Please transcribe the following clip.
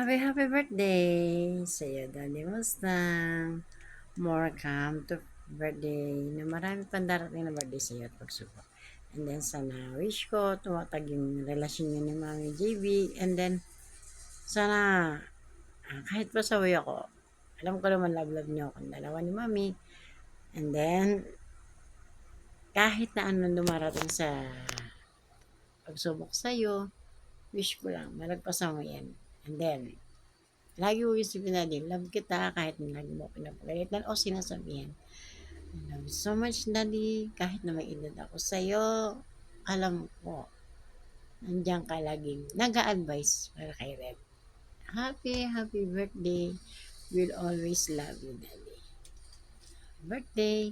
Happy birthday sa'yo, Daddy Mustang. More come to birthday na marami pang darating na birthday sa'yo at pagsubok. And then sana wish ko tumatag yung relasyon niyo ni Mami JB. And then sana kahit pasaway ako, alam ko naman love niyo akong dalawa ni Mami. And then kahit na ano dumarating sa pagsubok sa'yo, wish ko lang malagpasan mo yan. And then lagi ko isipin natin, love kita kahit na lagi mo pinapagalitan o sinasabihan. I love you so much, Daddy. Kahit na may edad ako sa'yo, alam ko, nandiyan ka laging nag-a-advise para kay Red. Happy birthday. We'll always love you, Daddy. Birthday.